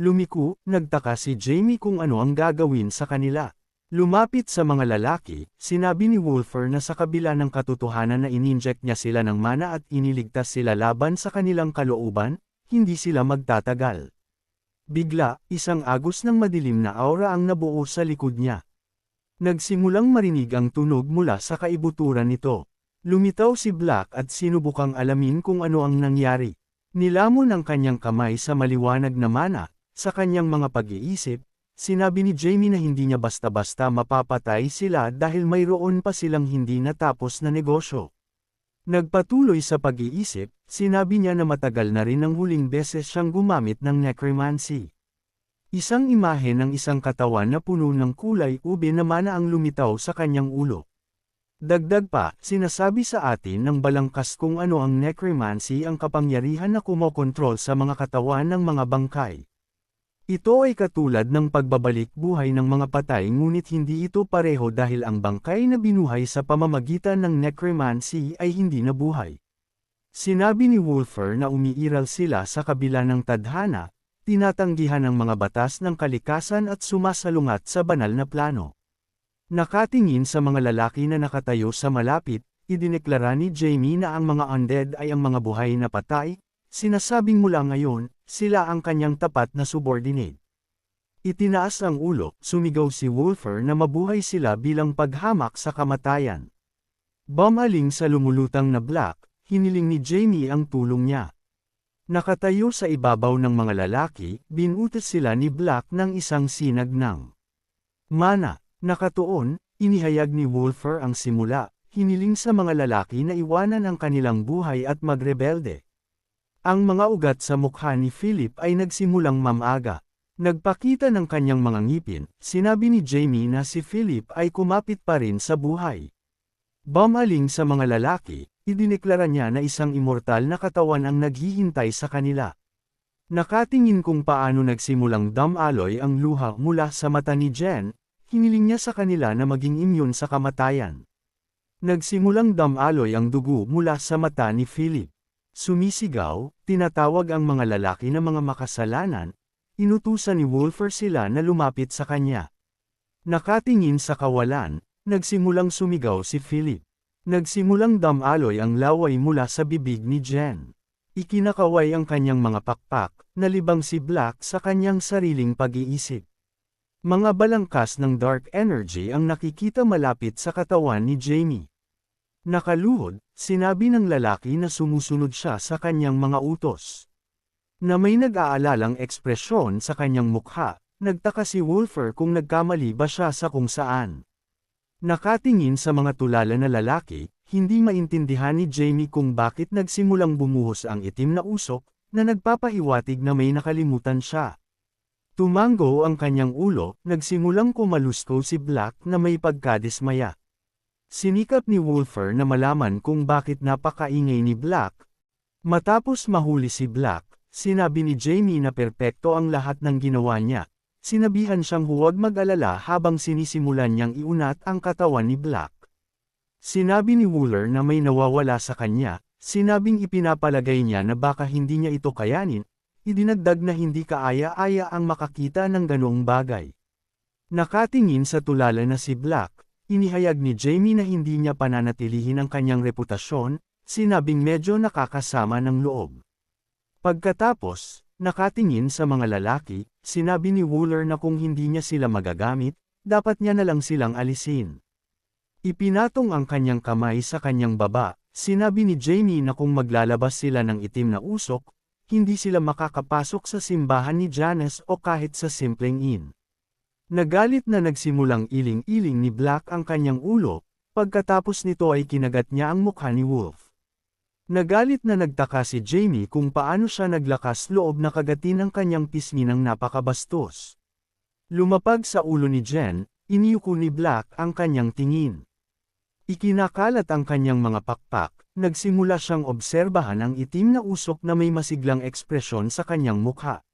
Lumiko, nagtaka si Jamie kung ano ang gagawin sa kanila. Lumapit sa mga lalaki, sinabi ni Wolfer na sa kabila ng katotohanan na ininject niya sila ng mana at iniligtas sila laban sa kanilang kalooban, hindi sila magtatagal. Bigla, isang agos ng madilim na aura ang nabuo sa likod niya. Nagsimulang marinig ang tunog mula sa kaibuturan nito. Lumitaw si Black at sinubukang alamin kung ano ang nangyari. Nilamon ang kanyang kamay sa maliwanag na mana. Sa kanyang mga pag-iisip, sinabi ni Jamie na hindi niya basta-basta mapapatay sila dahil mayroon pa silang hindi natapos na negosyo. Nagpatuloy sa pag-iisip, sinabi niya na matagal na rin ang huling beses siyang gumamit ng necromancy. Isang imahe ng isang katawan na puno ng kulay ube na mana ang lumitaw sa kanyang ulo. Dagdag pa, sinasabi sa atin ng balangkas kung ano ang necromancy ang kapangyarihan na kumokontrol sa mga katawan ng mga bangkay. Ito ay katulad ng pagbabalik buhay ng mga patay ngunit hindi ito pareho dahil ang bangkay na binuhay sa pamamagitan ng necromancy ay hindi nabuhay. Sinabi ni Wolfer na umiiral sila sa kabila ng tadhana, tinatanggihan ang mga batas ng kalikasan at sumasalungat sa banal na plano. Nakatingin sa mga lalaki na nakatayo sa malapit, idineklara ni Jamie na ang mga undead ay ang mga buhay na patay, sinasabing mula ngayon, sila ang kanyang tapat na subordinate. Itinaas ang ulo, sumigaw si Wolfer na mabuhay sila bilang paghamak sa kamatayan. Bumaling sa lumulutang na Black, hiniling ni Jamie ang tulong niya. Nakatayo sa ibabaw ng mga lalaki, binutas sila ni Black ng isang sinag ng mana. Nakatuon, inihayag ni Wolfer ang simula, hiniling sa mga lalaki na iwanan ang kanilang buhay at magrebelde. Ang mga ugat sa mukha ni Philip ay nagsimulang mamaga. Nagpakita ng kanyang mga ngipin, sinabi ni Jamie na si Philip ay kumapit pa rin sa buhay. Bumaling sa mga lalaki, idineklara niya na isang immortal na katawan ang naghihintay sa kanila. Nakatingin kung paano nagsimulang damaloy ang luha mula sa mata ni Jen, hiniling niya sa kanila na maging immune sa kamatayan. Nagsimulang damaloy ang dugo mula sa mata ni Philip. Sumisigaw, tinatawag ang mga lalaki na mga makasalanan, inutusan ni Wolfer sila na lumapit sa kanya. Nakatingin sa kawalan, nagsimulang sumigaw si Philip. Nagsimulang damaloy ang laway mula sa bibig ni Jen. Ikinakaway ang kanyang mga pakpak, nalibang si Black sa kanyang sariling pag-iisip. Mga balangkas ng dark energy ang nakikita malapit sa katawan ni Jamie. Nakaluhod, sinabi ng lalaki na sumusunod siya sa kanyang mga utos. Na may nag-aalalang ekspresyon sa kanyang mukha, nagtaka si Wolfer kung nagkamali ba siya sa kung saan. Nakatingin sa mga tulala na lalaki, hindi maintindihan ni Jamie kung bakit nagsimulang bumuhos ang itim na usok, na nagpapahiwatig na may nakalimutan siya. Tumango ang kanyang ulo, nagsimulang kumalusko si Black na may pagkadismaya. Sinikap ni Wolfer na malaman kung bakit napakaingay ni Black. Matapos mahuli si Black, sinabi ni Jamie na perpekto ang lahat ng ginawa niya. Sinabihan siyang huwag mag-alala habang sinisimulan niyang iunat ang katawan ni Black. Sinabi ni Wooler na may nawawala sa kanya, sinabing ipinapalagay niya na baka hindi niya ito kayanin, idinagdag na hindi kaaya-aya ang makakita ng ganoong bagay. Nakatingin sa tulala na si Black, inihayag ni Jamie na hindi niya pananatilihin ang kanyang reputasyon, sinabing medyo nakakasama ng loob. Pagkatapos, nakatingin sa mga lalaki, sinabi ni Wooler na kung hindi niya sila magagamit, dapat niya na lang silang alisin. Ipinatong ang kanyang kamay sa kanyang baba, sinabi ni Jamie na kung maglalabas sila ng itim na usok, hindi sila makakapasok sa simbahan ni Janice o kahit sa simpleng inn. Nagalit na nagsimulang iling-iling ni Black ang kanyang ulo, pagkatapos nito ay kinagat niya ang mukha ni Wolf. Nagalit na nagtaka si Jamie kung paano siya naglakas loob na kagatin ang kanyang pisngi ng napakabastos. Lumapag sa ulo ni Jen, iniyuko ni Black ang kanyang tingin. Ikinakalat ang kanyang mga pakpak, nagsimula siyang obserbahan ang itim na usok na may masiglang ekspresyon sa kanyang mukha.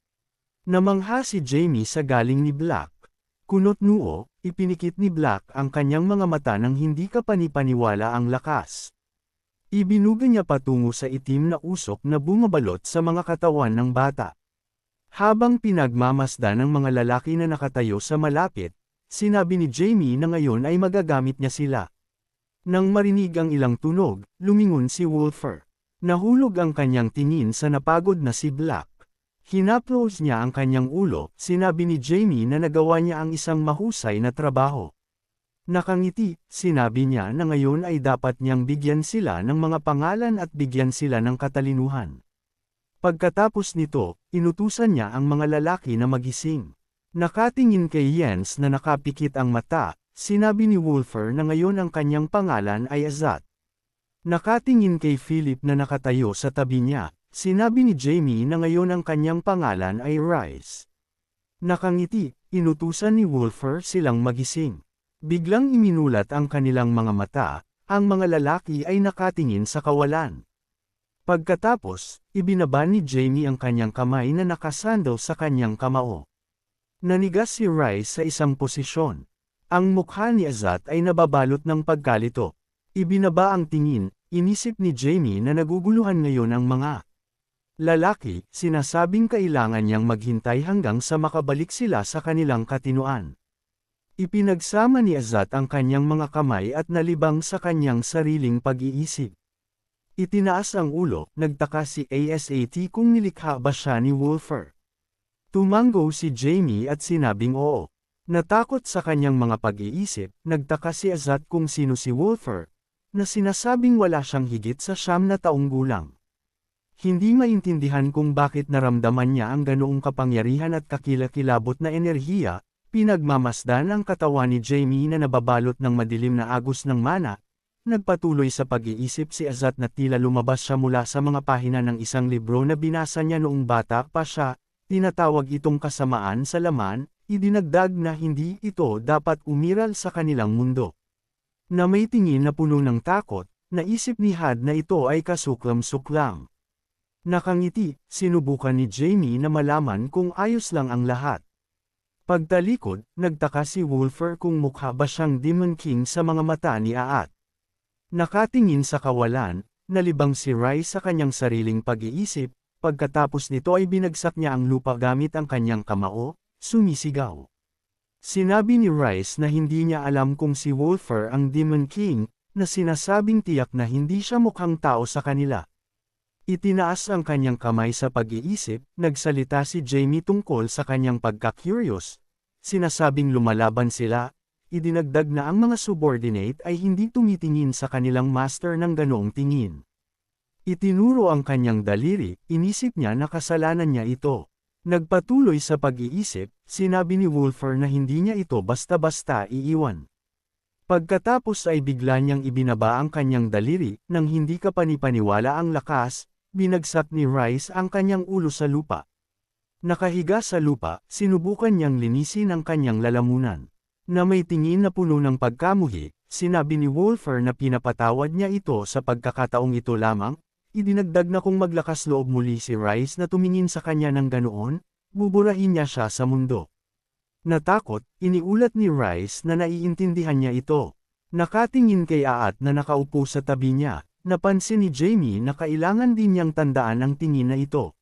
Namangha si Jamie sa galing ni Black. Kunot noo, ipinikit ni Black ang kanyang mga mata nang hindi kapanipaniwala ang lakas. Ibinuga niya patungo sa itim na usok na bumabalot sa mga katawan ng bata. Habang pinagmamasdan ng mga lalaki na nakatayo sa malapit, sinabi ni Jamie na ngayon ay magagamit niya sila. Nang marinig ang ilang tunog, lumingon si Wolfer. Nahulog ang kanyang tingin sa napagod na si Black. Hinaplos niya ang kanyang ulo, sinabi ni Jamie na nagawa niya ang isang mahusay na trabaho. Nakangiti, sinabi niya na ngayon ay dapat niyang bigyan sila ng mga pangalan at bigyan sila ng katalinuhan. Pagkatapos nito, inutusan niya ang mga lalaki na magising. Nakatingin kay Jens na nakapikit ang mata, sinabi ni Wolfer na ngayon ang kanyang pangalan ay Azat. Nakatingin kay Philip na nakatayo sa tabi niya, sinabi ni Jamie na ngayon ang kanyang pangalan ay Rice. Nakangiti, inutusan ni Wolfer silang magising. Biglang iminulat ang kanilang mga mata, ang mga lalaki ay nakatingin sa kawalan. Pagkatapos, ibinaba ni Jamie ang kanyang kamay na nakasandal sa kanyang kamao. Nanigas si Rice sa isang posisyon. Ang mukha ni Azat ay nababalot ng pagkalito. Ibinaba ang tingin, inisip ni Jamie na naguguluhan ngayon ang mga lalaki, sinasabing kailangan niyang maghintay hanggang sa makabalik sila sa kanilang katinuan. Ipinagsama ni Azat ang kanyang mga kamay at nalibang sa kanyang sariling pag-iisip. Itinaas ang ulo, nagtaka si Asat kung nilikha ba siya ni Wolfer. Tumango si Jamie at sinabing oo. Natakot sa kanyang mga pag-iisip, nagtaka si Azat kung sino si Wolfer, na sinasabing wala siyang higit sa 9 na taong gulang. Hindi maintindihan kung bakit naramdaman niya ang ganoong kapangyarihan at kakilakilabot na enerhiya, pinagmamasdan ang katawan ni Jamie na nababalot ng madilim na agos ng mana. Nagpatuloy sa pag-iisip si Azat na tila lumabas siya mula sa mga pahina ng isang libro na binasa niya noong bata pa siya, tinatawag itong kasamaan sa laman, idinagdag na hindi ito dapat umiral sa kanilang mundo. Na may tingin na puno ng takot, naisip ni Had na ito ay kasuklam-suklam. Nakangiti, sinubukan ni Jamie na malaman kung ayos lang ang lahat. Pagtalikod, nagtaka si Wolfer kung mukha ba siyang Demon King sa mga mata ni Aat. Nakatingin sa kawalan, nalibang si Rice sa kanyang sariling pag-iisip, pagkatapos nito ay binagsak niya ang lupa gamit ang kanyang kamao, sumisigaw. Sinabi ni Rice na hindi niya alam kung si Wolfer ang Demon King, na sinasabing tiyak na hindi siya mukhang tao sa kanila. Itinaas ang kanyang kamay sa pag-iisip, nagsalita si Jamie tungkol sa kanyang pagka-curious. Sinasabing lumalaban sila, idinagdag na ang mga subordinate ay hindi tumitingin sa kanilang master ng ganoong tingin. Itinuro ang kanyang daliri, inisip niya na kasalanan niya ito. Nagpatuloy sa pag-iisip, sinabi ni Wolfer na hindi niya ito basta-basta iiwan. Pagkatapos ay bigla niyang ibinaba ang kanyang daliri, nang hindi kapanipaniwala ang lakas, binagsak ni Rice ang kanyang ulo sa lupa. Nakahiga sa lupa, sinubukan niyang linisin ang kanyang lalamunan. Na may tingin na puno ng pagkamuhi, sinabi ni Wolfer na pinapatawad niya ito sa pagkakataong ito lamang, idinagdag na kung maglakas loob muli si Rice na tumingin sa kanya ng ganoon, buburahin niya siya sa mundo. Natakot, iniulat ni Rice na naiintindihan niya ito. Nakatingin kay Aat na nakaupo sa tabi niya, napansin ni Jamie na kailangan din niyang tandaan ang tingin na ito.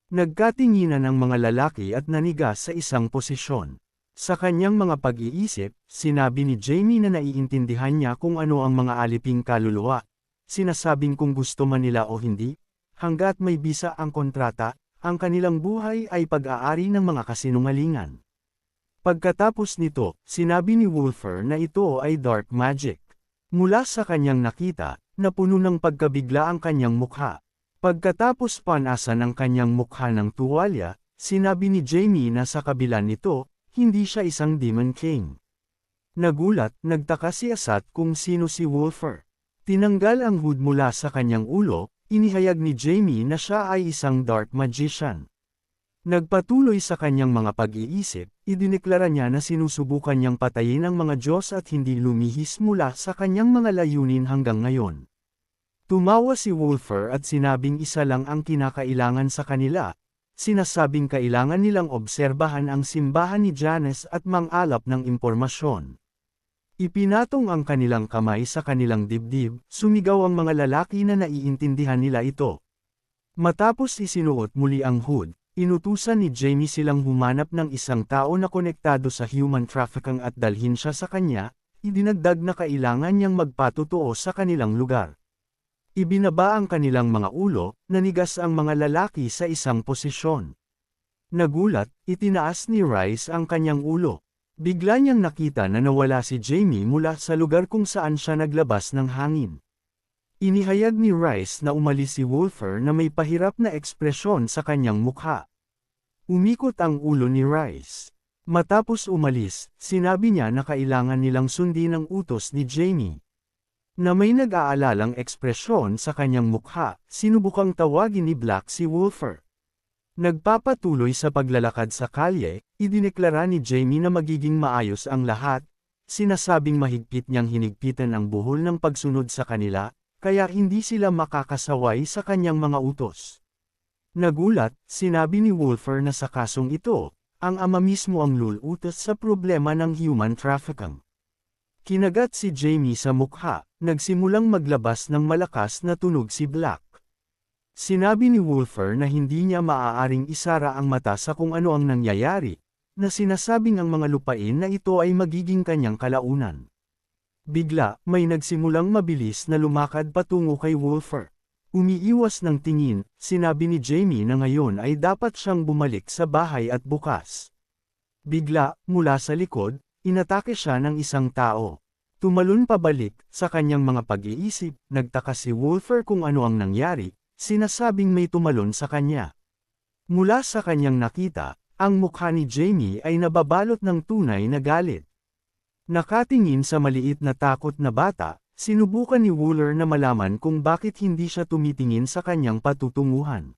Nagkatinginan ang mga lalaki at nanigas sa isang posisyon. Sa kanyang mga pag-iisip, sinabi ni Jamie na naiintindihan niya kung ano ang mga aliping kaluluwa. Sinasabing kung gusto man nila o hindi, hanggat may bisa ang kontrata, ang kanilang buhay ay pag-aari ng mga kasinungalingan. Pagkatapos nito, sinabi ni Wolfer na ito ay dark magic. Mula sa kanyang nakita, napuno ng pagkabigla ang kanyang mukha. Pagkatapos panasan ang kanyang mukha ng tuwalya, sinabi ni Jamie na sa kabila nito, hindi siya isang Demon King. Nagulat, nagtaka si Azat kung sino si Wolfer. Tinanggal ang hood mula sa kanyang ulo, inihayag ni Jamie na siya ay isang dark magician. Nagpatuloy sa kanyang mga pag-iisip, idineklara niya na sinusubukan niyang patayin ang mga Diyos at hindi lumihis mula sa kanyang mga layunin hanggang ngayon. Tumawa si Wolfer at sinabing isa lang ang kinakailangan sa kanila. Sinasabing kailangan nilang obserbahan ang simbahan ni Janus at mang-alap ng impormasyon. Ipinatong ang kanilang kamay sa kanilang dibdib, sumigaw ang mga lalaki na naiintindihan nila ito. Matapos isinuot muli ang hood, Inutusan ni Jamie silang humanap ng isang tao na konektado sa human trafficking at dalhin siya sa kanya, idinagdag na kailangan niyang magpatotoo sa kanilang lugar. Ibinaba ang kanilang mga ulo, nanigas ang mga lalaki sa isang posisyon. Nagulat, itinaas ni Rice ang kanyang ulo. Bigla niyang nakita na nawala si Jamie mula sa lugar kung saan siya naglabas ng hangin. Inihayag ni Rice na umalis si Wolfer na may pahirap na ekspresyon sa kanyang mukha. Umikot ang ulo ni Rice. Matapos umalis, sinabi niya na kailangan nilang sundin ang utos ni Jamie. Na may nag-aalalang ekspresyon sa kanyang mukha, sinubukang tawagin ni Black si Wolfer. Nagpapatuloy sa paglalakad sa kalye, idineklara ni Jamie na magiging maayos ang lahat, sinasabing mahigpit niyang hinigpitan ang buhol ng pagsunod sa kanila, kaya hindi sila makakasaway sa kanyang mga utos. Nagulat, sinabi ni Wolfer na sa kasong ito, ang ama mismo ang lulutas sa problema ng human trafficking. Kinagat si Jamie sa mukha, nagsimulang maglabas ng malakas na tunog si Black. Sinabi ni Wolfer na hindi niya maaaring isara ang mata sa kung ano ang nangyayari, na sinasabing ang mga lupain na ito ay magiging kanyang kalaunan. Bigla, may nagsimulang mabilis na lumakad patungo kay Wolfer. Umiiwas ng tingin, sinabi ni Jamie na ngayon ay dapat siyang bumalik sa bahay at bukas. Bigla, mula sa likod, inatake siya ng isang tao. Tumalon pabalik, sa kanyang mga pag-iisip, nagtaka si Wolfer kung ano ang nangyari, sinasabing may tumalon sa kanya. Mula sa kanyang nakita, ang mukha ni Jamie ay nababalot ng tunay na galit. Nakatingin sa maliit na takot na bata, sinubukan ni Wooler na malaman kung bakit hindi siya tumitingin sa kanyang patutunguhan.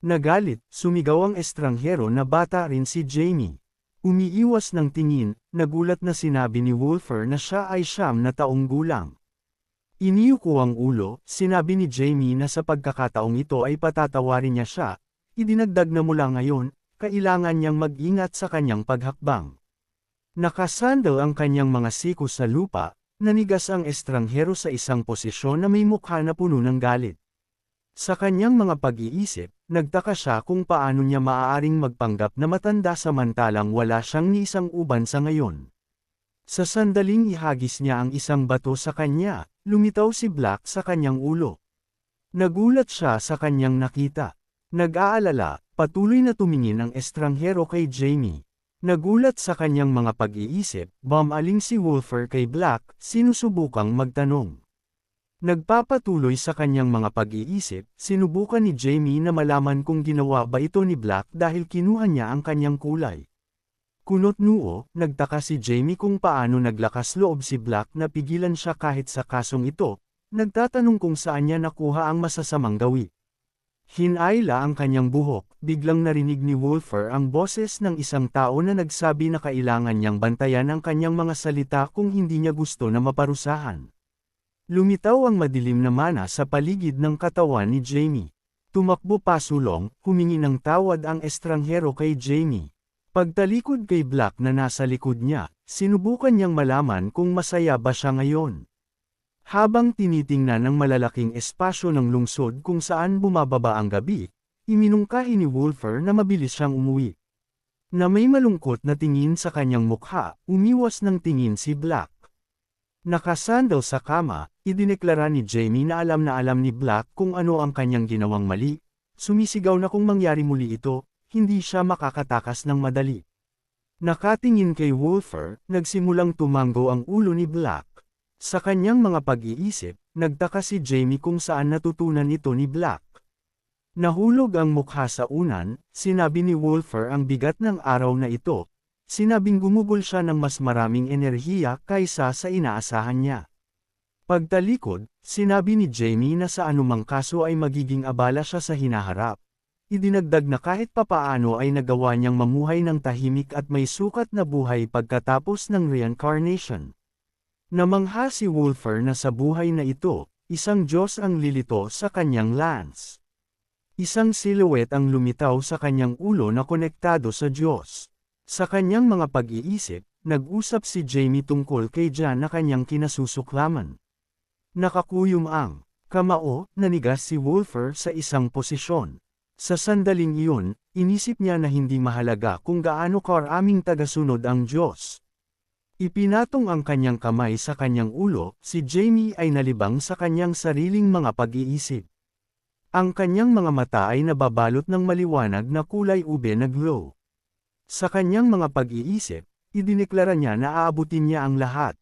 Nagalit, sumigaw ang estranghero na bata rin si Jamie. Umiiwas ng tingin, nagulat na sinabi ni Wolfer na siya ay 9 na taong gulang. Iniyuko ang ulo, sinabi ni Jamie na sa pagkakataong ito ay patatawarin niya siya, idinagdag na mula ngayon, kailangan niyang mag-ingat sa kanyang paghakbang. Nakasandal ang kanyang mga siko sa lupa, nanigas ang estranghero sa isang posisyon na may mukha na puno ng galit. Sa kanyang mga pag-iisip, nagtaka siya kung paano niya maaaring magpanggap na matanda samantalang wala siyang ni isang uban sa ngayon. Sa sandaling ihagis niya ang isang bato sa kanya, lumitaw si Black sa kanyang ulo. Nagulat siya sa kanyang nakita. Nag-aalala, patuloy na tumingin ang estranghero kay Jamie. Nagulat sa kanyang mga pag-iisip, bumaling si Wolfer kay Black, sinusubukang magtanong. Nagpapatuloy sa kanyang mga pag-iisip, sinubukan ni Jamie na malaman kung ginawa ba ito ni Black dahil kinuha niya ang kanyang kulay. Kunot noo, nagtaka si Jamie kung paano naglakas loob si Black na pigilan siya kahit sa kasong ito, nagtatanong kung saan niya nakuha ang masasamang gawi. Hinayla ang kanyang buhok, biglang narinig ni Wolfer ang boses ng isang tao na nagsabi na kailangan niyang bantayan ang kanyang mga salita kung hindi niya gusto na maparusahan. Lumitaw ang madilim na mana sa paligid ng katawan ni Jamie. Tumakbo pasulong, humingi ng tawad ang estranghero kay Jamie. Pagtalikod kay Black na nasa likod niya, sinubukan niyang malaman kung masaya ba siya ngayon. Habang tinitingnan ng malalaking espasyo ng lungsod kung saan bumababa ang gabi, iminungkahi ni Wolfer na mabilis siyang umuwi. Na may malungkot na tingin sa kanyang mukha, umiwas ng tingin si Black. Nakasandal sa kama, idineklara ni Jamie na alam ni Black kung ano ang kanyang ginawang mali, sumisigaw na kung mangyari muli ito, hindi siya makakatakas ng madali. Nakatingin kay Wolfer, nagsimulang tumango ang ulo ni Black. Sa kanyang mga pag-iisip, nagtaka si Jamie kung saan natutunan ito ni Black. Nahulog ang mukha sa unan, sinabi ni Wolfer ang bigat ng araw na ito, sinabing gumugol siya ng mas maraming enerhiya kaysa sa inaasahan niya. Pagtalikod, sinabi ni Jamie na sa anumang kaso ay magiging abala siya sa hinaharap. Idinagdag na kahit papaano ay nagawa niyang mamuhay ng tahimik at may sukat na buhay pagkatapos ng reincarnation. Namangha si Wolfer na sa buhay na ito, isang Diyos ang lilito sa kanyang lance. Isang silhouette ang lumitaw sa kanyang ulo na konektado sa Diyos. Sa kanyang mga pag-iisip, nag-usap si Jamie tungkol kay Jan na kanyang kinasusuklaman. Nakakuyom ang kamao, nanigas si Wolfer sa isang posisyon. Sa sandaling iyon, inisip niya na hindi mahalaga kung gaano karaming tagasunod ang Diyos. Ipinatong ang kanyang kamay sa kanyang ulo, si Jamie ay nalibang sa kanyang sariling mga pag-iisip. Ang kanyang mga mata ay nababalot ng maliwanag na kulay ube na glow. Sa kanyang mga pag-iisip, idineklara niya na aabutin niya ang lahat.